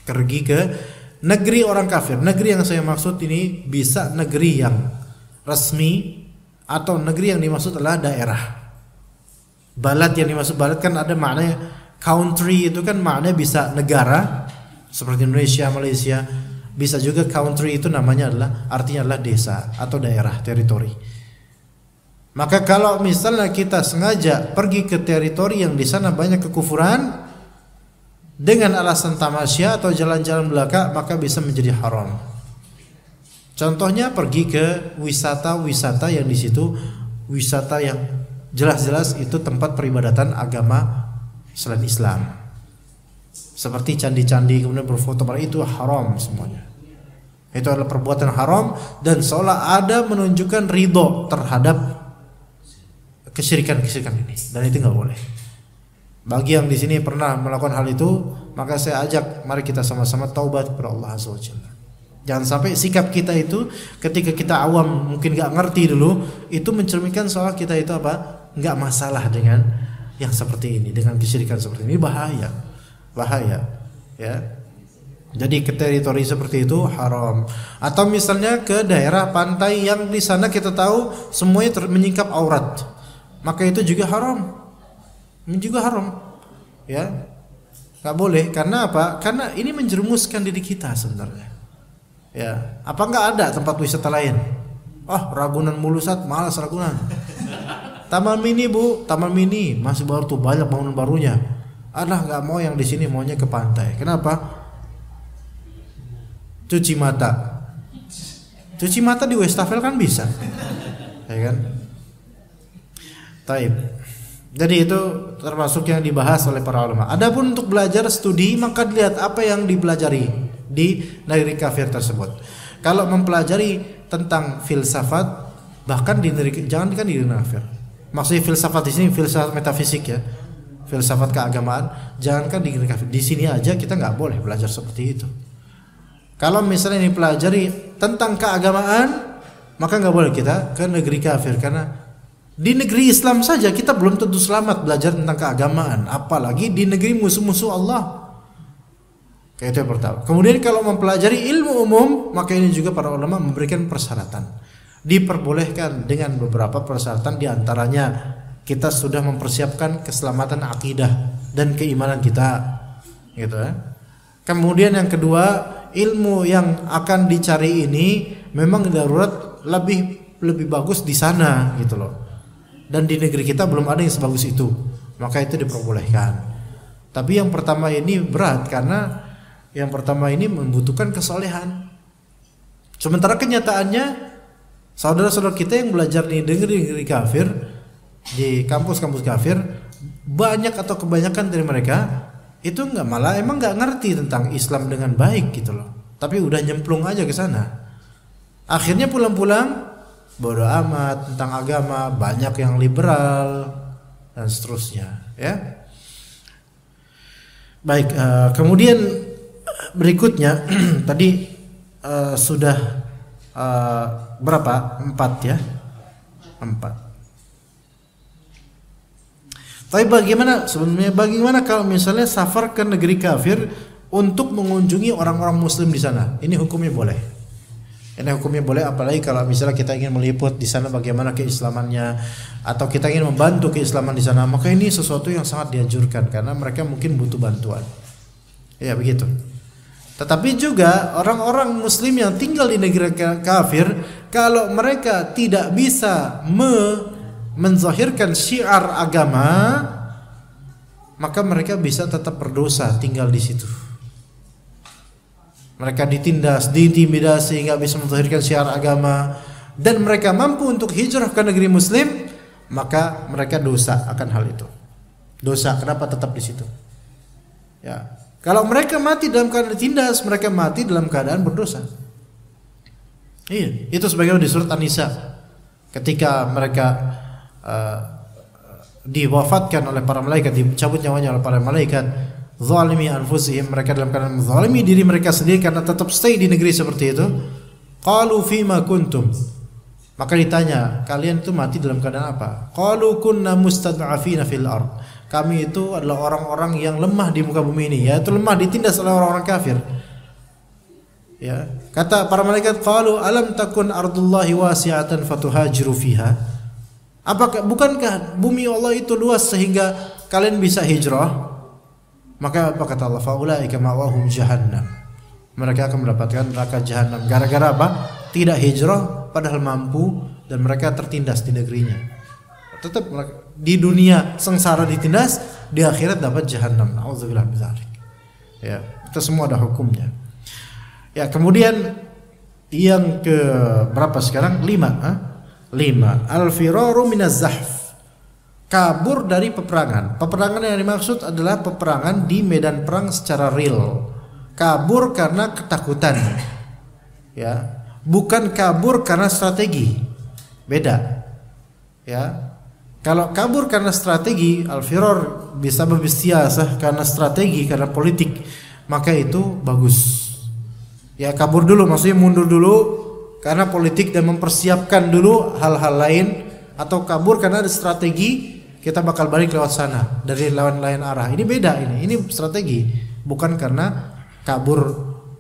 Pergi ke negeri orang kafir. Negeri yang saya maksud ini bisa negeri yang resmi atau negeri yang dimaksud adalah daerah. Balad yang dimaksud balad kan ada maknanya, country itu kan maknanya bisa negara seperti Indonesia, Malaysia. Bisa juga country itu namanya artinya adalah desa atau daerah, teritori. Maka kalau misalnya kita sengaja pergi ke teritori yang di sana banyak kekufuran dengan alasan tamasya atau jalan-jalan belaka, maka bisa menjadi haram. Contohnya pergi ke wisata-wisata yang di situ wisata yang jelas-jelas itu tempat peribadatan agama selain Islam. Seperti candi-candi kemudian berfoto, itu haram semuanya. Itu adalah perbuatan haram dan seolah ada menunjukkan ridho terhadap kesyirikan ini, dan itu nggak boleh. Bagi yang di sini pernah melakukan hal itu, maka saya ajak mari kita sama-sama taubat kepada Allah Azza wa Jalla. Jangan sampai sikap kita itu ketika kita awam mungkin nggak ngerti dulu, itu mencerminkan soal kita itu nggak masalah dengan yang seperti ini, dengan kesyirikan seperti ini. Bahaya ya. Jadi ke teritori seperti itu haram. Atau misalnya ke daerah pantai yang di sana kita tahu semuanya menyingkap aurat, maka itu juga haram. Ini juga haram. Ya. Enggak boleh, karena apa? Karena ini menjerumuskan diri kita sebenarnya. Ya, apa enggak ada tempat wisata lain? Ragunan mulu Sat, malas Ragunan. Taman Mini Bu, Taman Mini masih baru tuh, banyak bangunan barunya. Enggak mau yang di sini, maunya ke pantai. Kenapa? Cuci mata di Westafel kan bisa, ya kan? Taib. Jadi itu termasuk yang dibahas oleh para ulama. Adapun untuk belajar studi, maka dilihat apa yang dipelajari di negeri kafir tersebut. Kalau mempelajari tentang filsafat, bahkan di negeri, jangan kan di negeri kafir. Maksudnya filsafat di sini filsafat metafisik ya, filsafat keagamaan. Jangankan di negeri kafir, di sini aja kita nggak boleh belajar seperti itu. Kalau misalnya ini pelajari tentang keagamaan, maka nggak boleh kita ke negeri kafir, karena di negeri Islam saja kita belum tentu selamat belajar tentang keagamaan, apalagi di negeri musuh-musuh Allah. Kayak itu yang pertama. Kemudian kalau mempelajari ilmu umum, maka ini juga para ulama memberikan persyaratan. Diperbolehkan dengan beberapa persyaratan, diantaranya kita sudah mempersiapkan keselamatan akidah dan keimanan kita, gitu ya. Kemudian yang kedua, ilmu yang akan dicari ini memang darurat lebih bagus di sana, gitu loh. Dan di negeri kita belum ada yang sebagus itu, maka itu diperbolehkan. Tapi yang pertama ini berat, karena yang pertama ini membutuhkan kesolehan. Sementara kenyataannya saudara-saudara kita yang belajar di negeri kafir, di kampus-kampus kafir, banyak atau kebanyakan dari mereka itu emang nggak ngerti tentang Islam dengan baik, gitu loh. Tapi udah nyemplung aja ke sana. Akhirnya pulang-pulang bodoh amat tentang agama, banyak yang liberal dan seterusnya, ya. Baik, kemudian berikutnya tadi sudah berapa? 4 ya. 4. Tapi bagaimana kalau misalnya safar ke negeri kafir untuk mengunjungi orang-orang muslim di sana? Ini hukumnya boleh. Ini hukumnya boleh, apalagi kalau misalnya kita ingin meliput di sana bagaimana keislamannya, atau kita ingin membantu keislaman di sana, maka ini sesuatu yang sangat dianjurkan karena mereka mungkin butuh bantuan. Ya begitu. Tetapi juga orang-orang muslim yang tinggal di negeri kafir, kalau mereka tidak bisa menzahirkan syiar agama, maka mereka bisa tetap berdosa tinggal di situ. Mereka ditindas, diintimidasi, nggak bisa menzahirkan syiar agama, dan mereka mampu untuk hijrah ke negeri muslim, maka mereka dosa akan hal itu. Dosa, kenapa tetap di situ? Ya, kalau mereka mati dalam keadaan ditindas, mereka mati dalam keadaan berdosa. Iya, itu sebagaimana di surat An-Nisa, ketika mereka diwafatkan oleh para malaikat, dicabut nyawanya oleh para malaikat, zalimi anfusihim, mereka dalam keadaan menzalimi diri mereka sendiri karena tetap stay di negeri seperti itu. Qalu fima kuntum, maka ditanya, kalian itu mati dalam keadaan apa? Qalu kunna mustad'afina fil ard, kami itu adalah orang-orang yang lemah di muka bumi ini, yaitu lemah ditindas oleh orang-orang kafir. Ya, kata para malaikat, qalu alam takun ardullahi wasi'atan fatuhajiru fiha, bukankah bumi Allah itu luas sehingga kalian bisa hijrah? Maka apa kata Allah? Faulaika ma'wahum jahannam, mereka akan mendapatkan neraka jahanam. Gara-gara apa? Tidak hijrah padahal mampu, dan mereka tertindas di negerinya. Tetap di dunia sengsara ditindas, di akhirat dapat jahanam. Nauzubillah min dzalik. Ya, itu semua ada hukumnya. Ya, kemudian yang ke berapa sekarang? 5. Al-firaru minaz zahf, kabur dari peperangan. Peperangan yang dimaksud adalah peperangan di medan perang secara real. Kabur karena ketakutan, ya, bukan kabur karena strategi. Beda, ya. Kalau kabur karena strategi, al-firar bisa berbistiasah karena strategi, karena politik, maka itu bagus. Ya, kabur dulu, maksudnya mundur dulu karena politik dan mempersiapkan dulu hal-hal lain, atau kabur karena ada strategi, kita bakal balik lewat sana dari lain arah. Ini beda, ini strategi, bukan karena kabur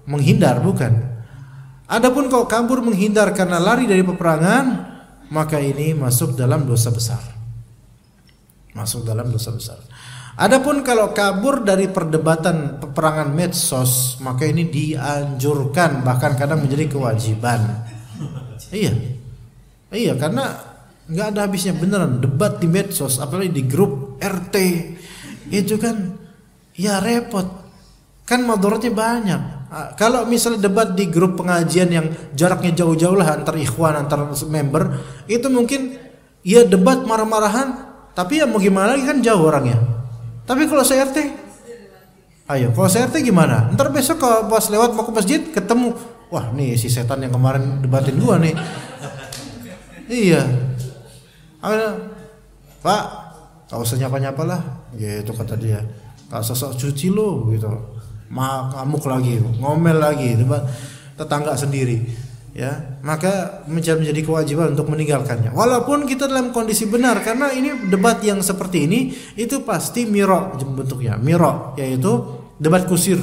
menghindar, bukan. Adapun kalau kabur menghindar karena lari dari peperangan, maka ini masuk dalam dosa besar. Masuk dalam dosa besar. Adapun kalau kabur dari perdebatan peperangan medsos, maka ini dianjurkan, bahkan kadang menjadi kewajiban. Iya, karena nggak ada habisnya beneran debat di medsos, apalagi di grup RT. Itu kan ya repot. Kan mudaratnya banyak. Kalau misalnya debat di grup pengajian yang jaraknya jauh-jauh lah antar ikhwan, antar member, itu mungkin ya debat marah-marahan, tapi ya mau gimana lagi kan jauh orangnya. Tapi kalau CRT, ayo kalau CRT gimana? Ntar besok kalau pas lewat mau ke masjid ketemu, wah nih si setan yang kemarin debatin gua nih. Iya. Pak, gak usah nyapa-nyapa lah, gitu kata dia. Gak usah cuci lo, gitu. Ngamuk lagi, ngomel lagi, debat tetangga sendiri. Ya, maka menjadi kewajiban untuk meninggalkannya. Walaupun kita dalam kondisi benar, karena ini debat yang seperti ini itu pasti miro bentuknya, miro, yaitu debat kusir.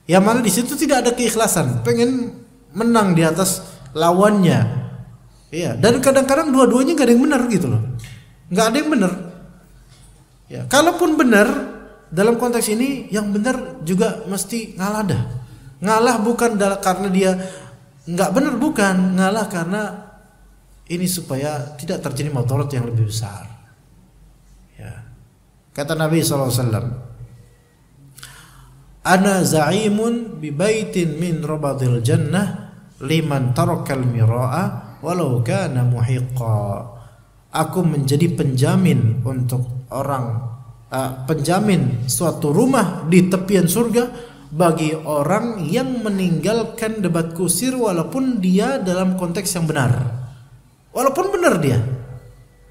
Yang mana di situ tidak ada keikhlasan, pengen menang di atas lawannya. Iya, dan kadang-kadang dua-duanya gak ada yang benar gitu loh. Gak ada yang benar. Ya, kalaupun benar dalam konteks ini yang benar juga mesti ngalah dah. Ngalah bukan karena dia nggak benar, bukan, ngalah karena ini supaya tidak terjadi mudarat yang lebih besar. Ya. Kata Nabi SAW, ana za'imun bi baitin min rabadil jannah liman tarakal mira'a walau kana muhiqqa. Aku menjadi penjamin untuk orang, penjamin suatu rumah di tepian surga bagi orang yang meninggalkan debat kusir walaupun dia dalam konteks yang benar. Walaupun benar dia.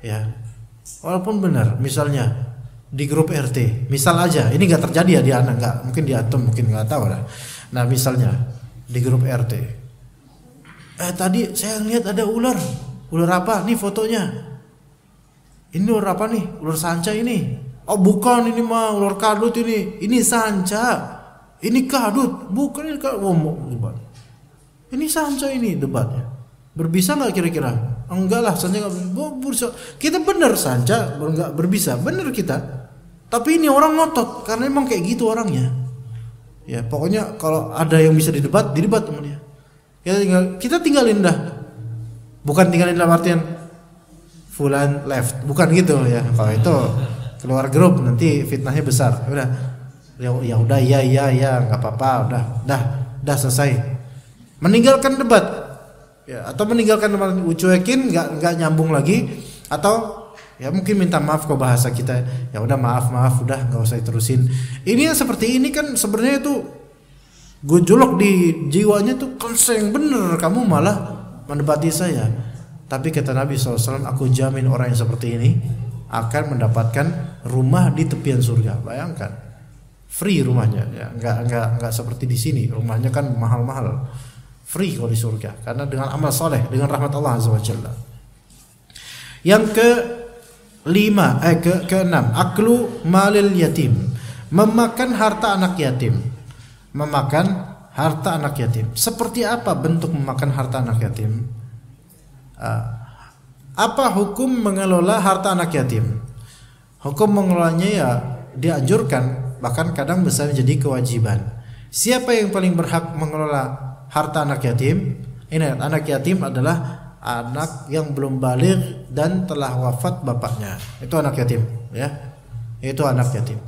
Ya. Walaupun benar, misalnya di grup RT, misal aja, ini enggak terjadi ya di anak, enggak, mungkin di atom, mungkin enggak tahu lah. Nah, misalnya di grup RT. Tadi saya lihat ada ular. Ular apa? Nih fotonya. Ini ular apa nih? Ular sanca ini. Oh, bukan, ini mah ular kadut ini. Ini sanca. Ini kadut, bukan ini kadut. Debat. Ini sanca ini debatnya. Berbisa nggak kira-kira? Enggak lah, sanca nggak berbisa. Kita benar sanca, nggak berbisa, benar kita. Tapi ini orang ngotot karena emang kayak gitu orangnya. Ya pokoknya kalau ada yang bisa didebat sama dia. Kita tinggalin dah. Bukan tinggalin dalam artian fulan left, bukan gitu ya. Kalau itu keluar grup nanti fitnahnya besar. Ya udah ya nggak apa-apa, udah selesai. Meninggalkan debat, ya, atau meninggalkan debat, cuekin, nggak nyambung lagi, atau ya mungkin minta maaf kalau bahasa kita, ya udah maaf, udah nggak usah terusin. Ini yang seperti ini kan sebenarnya itu gojolok di jiwanya tuh konseng bener, kamu malah mendebati saya. Tapi kata Nabi SAW, aku jamin orang yang seperti ini akan mendapatkan rumah di tepian surga. Bayangkan. Free rumahnya, ya nggak seperti di sini, rumahnya kan mahal-mahal. Free kalau di surga, karena dengan amal soleh, dengan rahmat Allah Azza wa Jalla. Yang keenam, aklu malil yatim, memakan harta anak yatim. Memakan harta anak yatim. Seperti apa bentuk memakan harta anak yatim? Apa hukum mengelola harta anak yatim? Hukum mengelolanya ya dianjurkan, bahkan kadang bisa menjadi kewajiban. Siapa yang paling berhak mengelola harta anak yatim? Ini anak yatim adalah anak yang belum baligh dan telah wafat bapaknya. Itu anak yatim, ya. Itu anak yatim.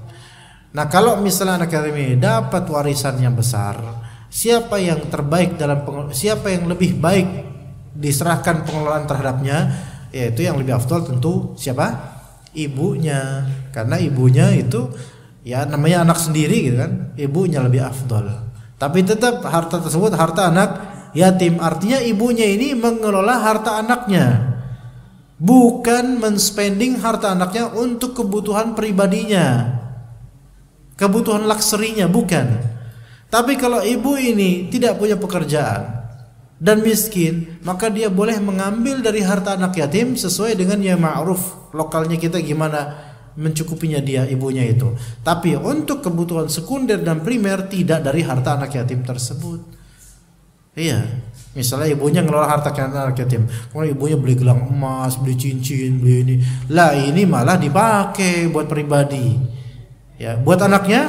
Nah, kalau misalnya anak yatim ini dapat warisan yang besar, siapa yang terbaik siapa yang lebih baik diserahkan pengelolaan terhadapnya? Yaitu yang lebih afdal tentu siapa? Ibunya. Karena ibunya itu ya namanya anak sendiri gitu kan, ibunya lebih afdol. Tapi tetap harta tersebut harta anak yatim, artinya ibunya ini mengelola harta anaknya, bukan men-spending harta anaknya untuk kebutuhan pribadinya, kebutuhan luxury-nya, bukan. Tapi kalau ibu ini tidak punya pekerjaan dan miskin, maka dia boleh mengambil dari harta anak yatim sesuai dengan yang ma'ruf lokalnya kita gimana. mencukupinya dia ibunya itu. Tapi untuk kebutuhan sekunder dan primer tidak dari harta anak yatim tersebut. Iya, misalnya ibunya ngelola harta anak yatim, kemudian ibunya beli gelang emas, beli cincin, beli ini. Lah ini malah dipakai buat pribadi. Ya, buat anaknya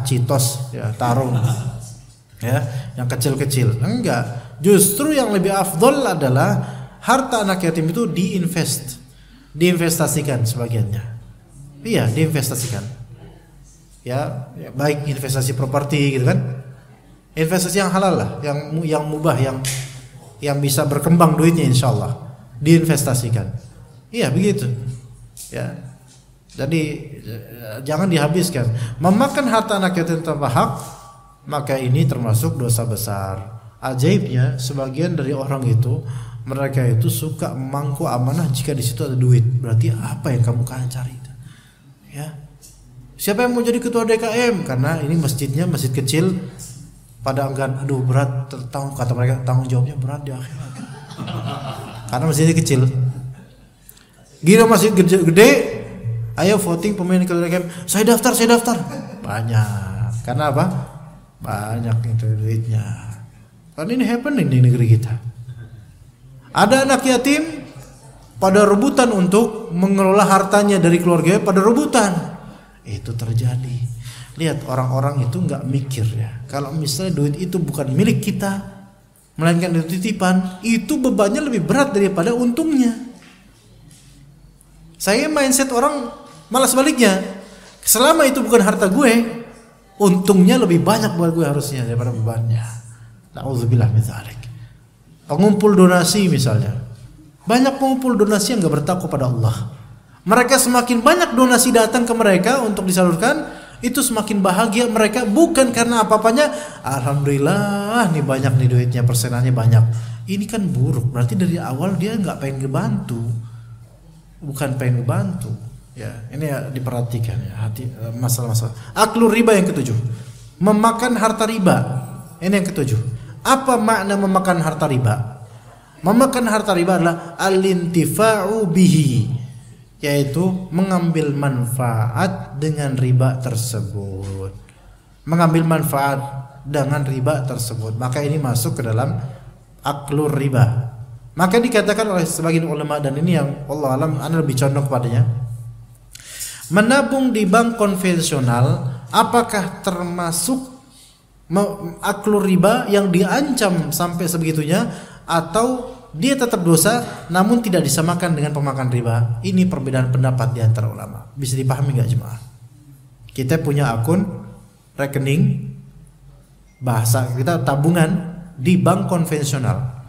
citos ya, tarung. Ya, yang kecil-kecil. Enggak. Justru yang lebih afdol adalah harta anak yatim itu diinvestasikan sebagiannya. Iya, diinvestasikan. Ya, baik investasi properti gitu kan. Investasi yang halal lah, yang mubah, yang bisa berkembang duitnya insyaallah. Diinvestasikan. Iya, begitu. Ya. Jadi jangan dihabiskan. Memakan harta anak yatim tanpa hak, maka ini termasuk dosa besar. Ajaibnya sebagian dari orang itu, mereka itu suka memangku amanah jika di situ ada duit. Berarti apa yang kamu kan cari? Ya. Siapa yang mau jadi ketua DKM? Karena ini masjidnya masjid kecil, pada enggan, aduh berat, kata mereka tanggung jawabnya berat di akhirat. Karena masjidnya kecil. Gila masjid gede, ayo voting pemain ketua DKM. Saya daftar. Banyak. Karena apa? Banyak itu duitnya. Kan ini happening di negeri kita. Ada anak yatim pada rebutan untuk mengelola hartanya dari keluarganya, pada rebutan. Itu terjadi. Lihat orang-orang itu nggak mikir ya. Kalau misalnya duit itu bukan milik kita, melainkan duit titipan, itu bebannya lebih berat daripada untungnya. Saya mindset orang malah sebaliknya. Selama itu bukan harta gue, untungnya lebih banyak buat gue harusnya daripada bebannya. Nauzubillah min dzalik. Pengumpul donasi misalnya. Banyak pengumpul donasi yang gak bertakwa pada Allah. Mereka semakin banyak donasi datang ke mereka untuk disalurkan, itu semakin bahagia mereka, bukan karena apa-apanya. Alhamdulillah nih banyak nih duitnya, persenannya banyak. Ini kan buruk, berarti dari awal dia gak pengen ngebantu, bukan pengen ngebantu. Ya, ini ya diperhatikan ya, masalah-masalah. Aklur riba yang ketujuh, memakan harta riba. Ini yang ketujuh. Apa makna memakan harta riba? Memakan harta riba adalah al-intifa'u bihi, yaitu mengambil manfaat dengan riba tersebut. Mengambil manfaat dengan riba tersebut. Maka ini masuk ke dalam aklur riba. Maka dikatakan oleh sebagian ulama, dan ini yang Allah alam ana lebih condong kepadanya, menabung di bank konvensional apakah termasuk aklur riba yang diancam sampai sebegitunya, atau dia tetap dosa namun tidak disamakan dengan pemakan riba? Ini perbedaan pendapat di antara ulama. Bisa dipahami enggak jemaah? Kita punya akun rekening, bahasa kita tabungan di bank konvensional.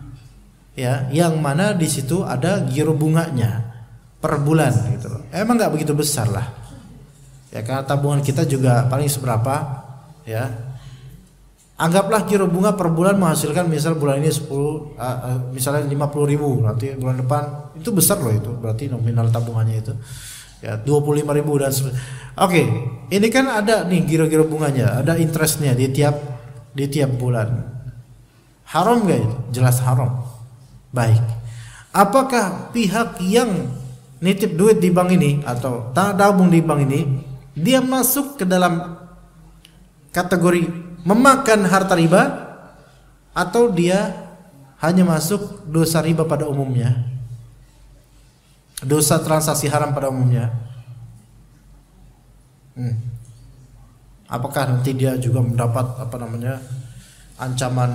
Ya, yang mana di situ ada giro bunganya per bulan gitu loh. Emang enggak begitu besar lah. Ya, karena tabungan kita juga paling seberapa ya. Anggaplah giro bunga per bulan menghasilkan misal bulan ini 10 misalnya 50.000, nanti bulan depan itu besar loh, itu berarti nominal tabungannya itu ya 25.000 dan oke, ini kan ada nih giro-giro bunganya, ada interestnya di tiap bulan. Haram gak itu? Jelas haram. Baik, apakah pihak yang nitip duit di bank ini atau tabung di bank ini dia masuk ke dalam kategori memakan harta riba, atau dia hanya masuk dosa riba pada umumnya, dosa transaksi haram pada umumnya? Apakah nanti dia juga mendapat ancaman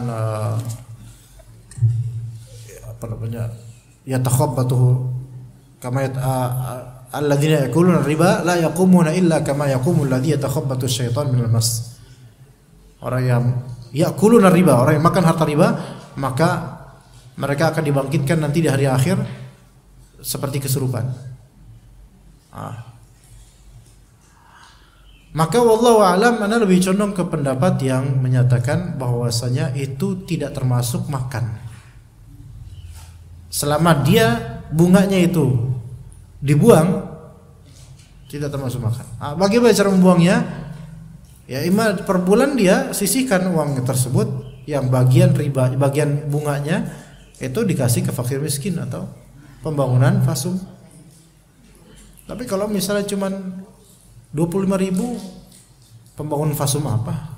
ya takhabbatuhu kama alladzina yakuluna riba la yaqumuna illa kama yaqumul ladzi yatakhabbatu syaitan minal mas. Orang yang yakuluna riba, orang yang makan harta riba, maka mereka akan dibangkitkan nanti di hari akhir seperti kesurupan. Maka wallahu a'lam, ana lebih condong ke pendapat yang menyatakan bahwasanya itu tidak termasuk makan. Selama dia bunganya itu dibuang, tidak termasuk makan. Bagaimana cara membuangnya? Ya, per bulan dia sisihkan uang tersebut, yang bagian riba, bagian bunganya itu dikasih ke fakir miskin atau pembangunan fasum. Tapi kalau misalnya cuman 25.000, pembangunan fasum apa?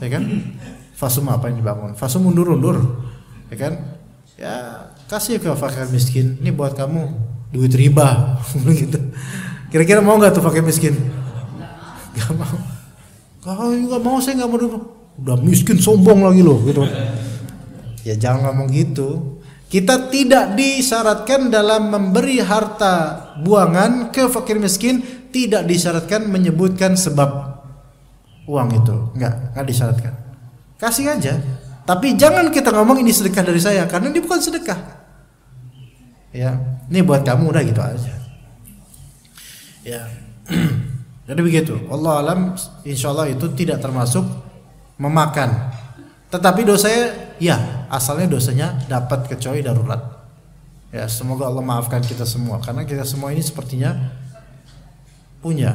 Ya kan? Fasum apa yang dibangun? Fasum undur-undur, ya kan? Ya kasih ke fakir miskin. Ini buat kamu duit riba, gitu. Kira-kira mau nggak tuh fakir miskin? Gak mau. Kalau nggak mau, saya nggak mau dulu. Udah miskin sombong lagi loh, gitu. Ya jangan ngomong gitu. Kita tidak disyaratkan dalam memberi harta buangan ke fakir miskin, tidak disyaratkan menyebutkan sebab uang itu, nggak disyaratkan. Kasih aja, tapi jangan kita ngomong ini sedekah dari saya, karena ini bukan sedekah. Ya, ini buat kamu, udah gitu aja. Ya, jadi begitu. Allah alam, insyaallah itu tidak termasuk memakan. Tetapi dosanya, ya asalnya dosanya dapat kecuali darurat. Ya, semoga Allah maafkan kita semua, karena kita semua ini sepertinya punya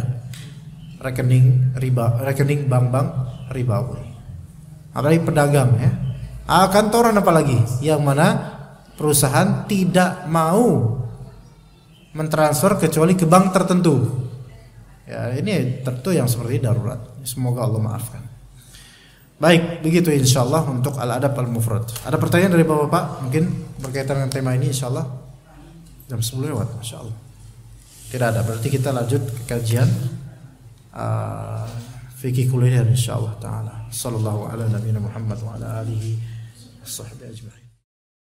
rekening riba, rekening bank-bank ribawi. Apalagi pedagang ya, kantoran apalagi, yang mana perusahaan tidak mau mentransfer kecuali ke bank tertentu. Ya, ini tentu yang seperti darurat. Semoga Allah maafkan. Baik, begitu insyaallah untuk al-adab al-mufrad. Ada pertanyaan dari Bapak-bapak mungkin berkaitan dengan tema ini insyaallah? Jam 10 lewat, insyaallah. Tidak ada, berarti kita lanjut ke kajian fikih kuliner insyaallah taala. Sallallahu ala nabiyina Muhammad wa ala alihi washabbihi ajma'in.